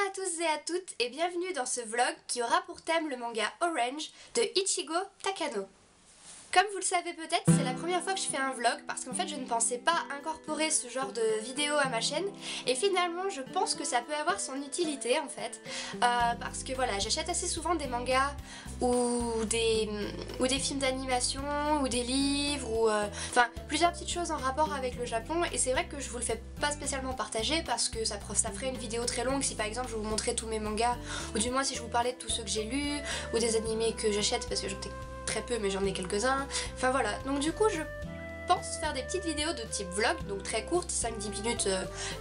à tous et à toutes et bienvenue dans ce vlog qui aura pour thème le manga Orange de Ichigo Takano. Comme vous le savez peut-être, c'est la première fois que je fais un vlog parce qu'en fait je ne pensais pas incorporer ce genre de vidéo à ma chaîne et finalement je pense que ça peut avoir son utilité en fait parce que voilà, j'achète assez souvent des mangas ou des films d'animation ou des livres ou enfin plusieurs petites choses en rapport avec le Japon et c'est vrai que je vous le fais pas spécialement partager parce que ça ferait une vidéo très longue si par exemple je vous montrais tous mes mangas ou du moins si je vous parlais de tous ceux que j'ai lus ou des animés que j'achète parce que j'en ai très peu mais j'en ai quelques-uns, enfin voilà, donc du coup je pense faire des petites vidéos de type vlog, donc très courtes, 5-10 minutes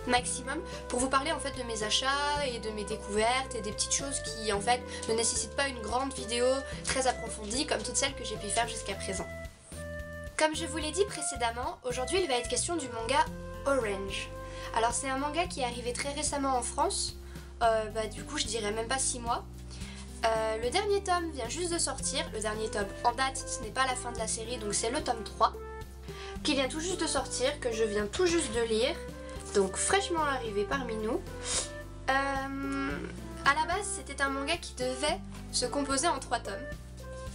maximum, pour vous parler en fait de mes achats et de mes découvertes et des petites choses qui en fait ne nécessitent pas une grande vidéo très approfondie comme toutes celles que j'ai pu faire jusqu'à présent. Comme je vous l'ai dit précédemment, aujourd'hui il va être question du manga Orange. Alors c'est un manga qui est arrivé très récemment en France, du coup je dirais même pas 6 mois. Le dernier tome vient juste de sortir, le dernier tome en date, ce n'est pas la fin de la série donc c'est le tome 3 qui vient tout juste de sortir, que je viens tout juste de lire, donc fraîchement arrivé parmi nous. À la base c'était un manga qui devait se composer en 3 tomes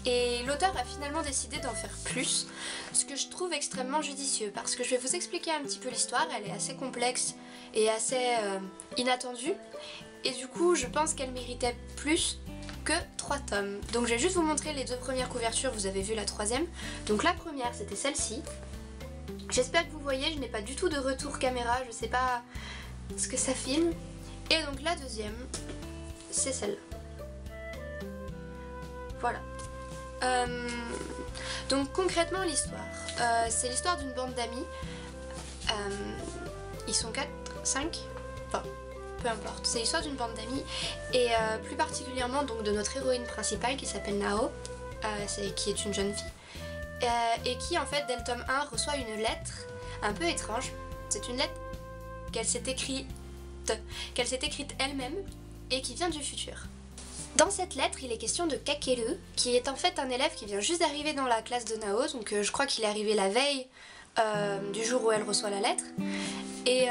et l'auteur a finalement décidé d'en faire plus, ce que je trouve extrêmement judicieux parce que je vais vous expliquer un petit peu l'histoire, elle est assez complexe et assez inattendue et du coup je pense qu'elle méritait plus que 3 tomes. Donc je vais juste vous montrer les 2 premières couvertures, vous avez vu la 3e. Donc la première c'était celle-ci. J'espère que vous voyez, je n'ai pas du tout de retour caméra, je sais pas ce que ça filme. Et donc la deuxième, c'est celle-là. Voilà. Donc concrètement l'histoire, c'est l'histoire d'une bande d'amis. Ils sont 4, 5, enfin peu importe, c'est l'histoire d'une bande d'amis et plus particulièrement donc de notre héroïne principale qui s'appelle Nao, qui est une jeune fille et qui en fait dès le tome 1 reçoit une lettre un peu étrange. C'est une lettre qu'elle s'est écrite elle-même et qui vient du futur. Dans cette lettre il est question de Kakeru qui est en fait un élève qui vient juste d'arriver dans la classe de Nao, donc je crois qu'il est arrivé la veille du jour où elle reçoit la lettre et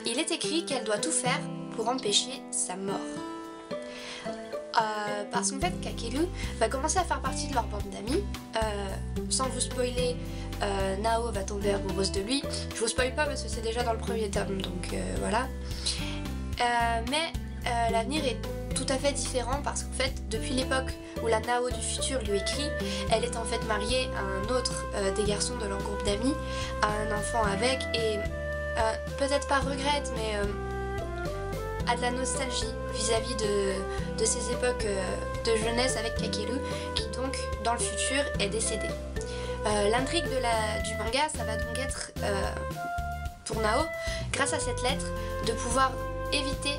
il est écrit qu'elle doit tout faire pour empêcher sa mort. Parce qu'en fait Kakeru va commencer à faire partie de leur bande d'amis. Sans vous spoiler, Nao va tomber amoureuse de lui. Je vous spoil pas parce que c'est déjà dans le premier tome, donc voilà. Mais l'avenir est tout à fait différent parce qu'en fait depuis l'époque où la Nao du futur lui écrit, elle est en fait mariée à un autre des garçons de leur groupe d'amis, à un enfant avec et peut-être pas regrette mais a de la nostalgie vis-à-vis de ces époques de jeunesse avec Kakeru qui donc dans le futur est décédé. L'intrigue du manga ça va donc être pour Nao, grâce à cette lettre, de pouvoir éviter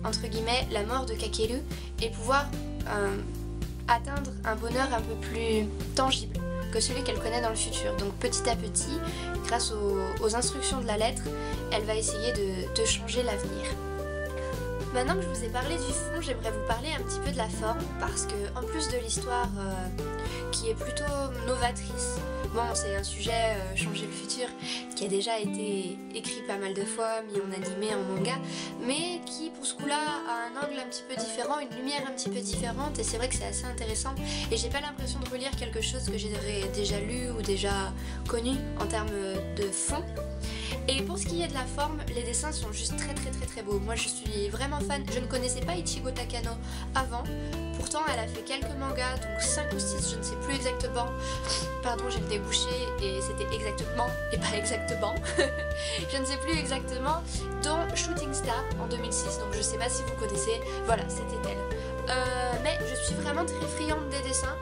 entre guillemets la mort de Kakeru et pouvoir atteindre un bonheur un peu plus tangible que celui qu'elle connaît dans le futur. Donc petit à petit, grâce aux instructions de la lettre, elle va essayer de changer l'avenir. Maintenant que je vous ai parlé du fond, j'aimerais vous parler un petit peu de la forme parce que en plus de l'histoire qui est plutôt novatrice, bon c'est un sujet changer le futur qui a déjà été écrit pas mal de fois, mis en animé, en manga, mais qui pour ce coup-là a un angle un petit peu différent, une lumière un petit peu différente et c'est vrai que c'est assez intéressant et j'ai pas l'impression de relire quelque chose que j'ai déjà lu ou déjà connu en termes de fond. Et pour ce qui est de la forme, les dessins sont juste très beaux. Moi je suis vraiment fan, je ne connaissais pas Ichigo Takano avant, pourtant elle a fait quelques mangas, donc 5 ou 6, je ne sais plus exactement. Pardon, j'ai le débouché et c'était exactement et pas exactement. Je ne sais plus exactement, dont Shooting Star en 2006, donc je sais pas si vous connaissez, voilà c'était elle. Mais je suis vraiment très friande des dessins,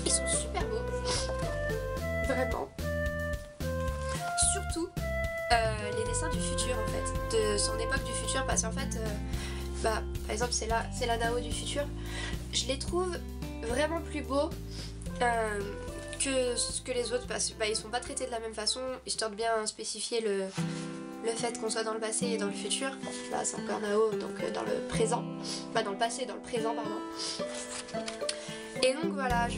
ils sont super beaux, vraiment. Surtout les dessins du futur en fait, de son époque du futur parce qu'en fait, par exemple c'est la Nao du futur, je les trouve vraiment plus beaux que les autres parce qu'ils sont pas traités de la même façon, histoire de bien spécifier le fait qu'on soit dans le passé et dans le futur. Là c'est encore Nao, donc dans le présent, dans le passé et dans le présent pardon. Et donc voilà,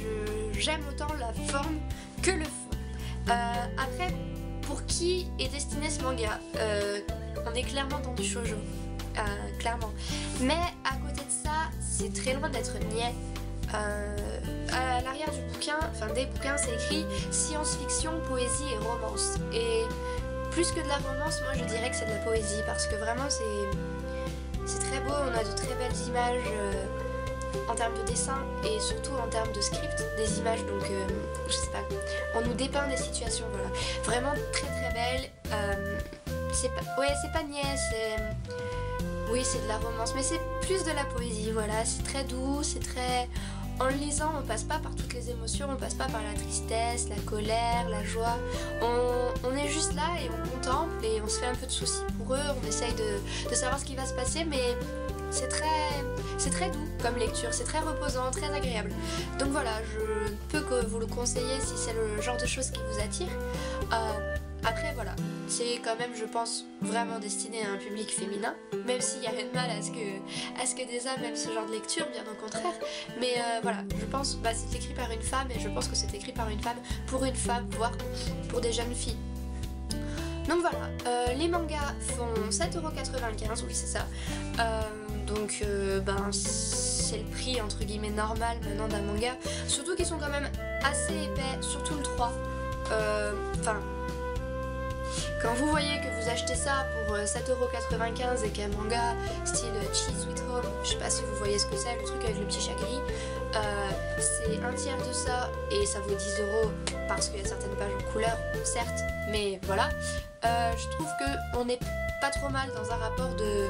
j'aime autant la forme que le fond. Après, pour qui est destiné ce manga, on est clairement dans du shoujo, clairement. Mais à côté de ça, c'est très loin d'être niais. À l'arrière du bouquin, enfin des bouquins, c'est écrit science-fiction, poésie et romance. Et plus que de la romance, moi je dirais que c'est de la poésie parce que vraiment c'est très beau, on a de très belles images en termes de dessin et surtout en termes de script, des images donc je sais pas, on nous dépeint des situations, voilà, vraiment très très belle. C'est pas niais, oui c'est de la romance mais c'est plus de la poésie, voilà, c'est très doux, c'est très... En le lisant, on passe pas par toutes les émotions, on passe pas par la tristesse, la colère, la joie. On est juste là et on contemple et on se fait un peu de soucis pour eux, on essaye de savoir ce qui va se passer, mais c'est très doux comme lecture, c'est très reposant, très agréable. Donc voilà, je ne peux que vous le conseiller si c'est le genre de choses qui vous attire. Après voilà, c'est quand même je pense vraiment destiné à un public féminin, même s'il n'y a rien de mal à ce que des hommes aiment ce genre de lecture, bien au contraire. Mais voilà, je pense, c'est écrit par une femme et je pense que c'est écrit par une femme, voire pour des jeunes filles. Donc voilà, les mangas font 7,95 €, oui c'est ça. Donc c'est le prix entre guillemets normal maintenant d'un manga. Surtout qu'ils sont quand même assez épais, surtout le 3. Quand vous voyez que vous achetez ça pour 7,95 € et qu'un manga style Cheese Sweet Home, je sais pas si vous voyez ce que c'est, le truc avec le petit chat gris, c'est un tiers de ça et ça vaut 10 € parce qu'il y a certaines pages en couleur, certes, mais voilà. Je trouve qu'on n'est pas trop mal dans un rapport de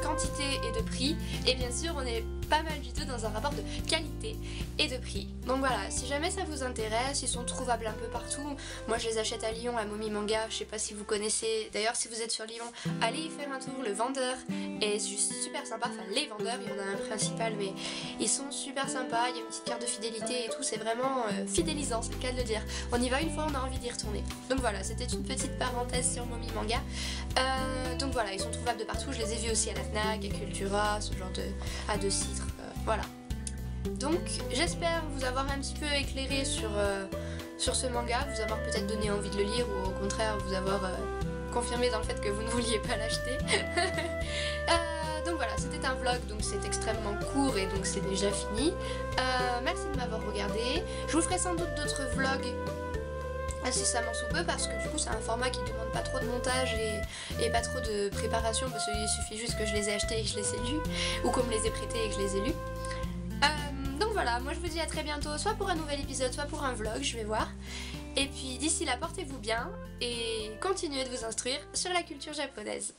quantité et de prix, et bien sûr on est pas mal du tout dans un rapport de qualité et de prix. Donc voilà, si jamais ça vous intéresse, ils sont trouvables un peu partout. Moi je les achète à Lyon, à Momi Manga, je sais pas si vous connaissez. D'ailleurs si vous êtes sur Lyon, allez y faire un tour, le vendeur est juste super sympa, enfin les vendeurs, il y en a un principal mais ils sont super sympas, il y a une petite carte de fidélité et tout, c'est vraiment fidélisant, c'est le cas de le dire. On y va une fois, on a envie d'y retourner. Donc voilà, c'était une petite parenthèse sur Momi Manga. Donc voilà, ils sont trouvables de partout, je les ai vus aussi à la Fnac, à Cultura, ce genre de A2 Citre, voilà. Donc j'espère vous avoir un petit peu éclairé sur ce manga, vous avoir peut-être donné envie de le lire ou au contraire vous avoir confirmé dans le fait que vous ne vouliez pas l'acheter. Donc voilà, c'était un vlog, donc c'est extrêmement court et donc c'est déjà fini. Merci de m'avoir regardé. Je vous ferai sans doute d'autres vlogs incessamment sous peu parce que du coup c'est un format qui demande pas trop de montage et pas trop de préparation parce qu'il suffit juste que je les ai achetés et que je les ai lus ou qu'on me les ait prêtés et que je les ai lus. Donc voilà, moi je vous dis à très bientôt, soit pour un nouvel épisode, soit pour un vlog, je vais voir. Et puis d'ici là, portez-vous bien et continuez de vous instruire sur la culture japonaise.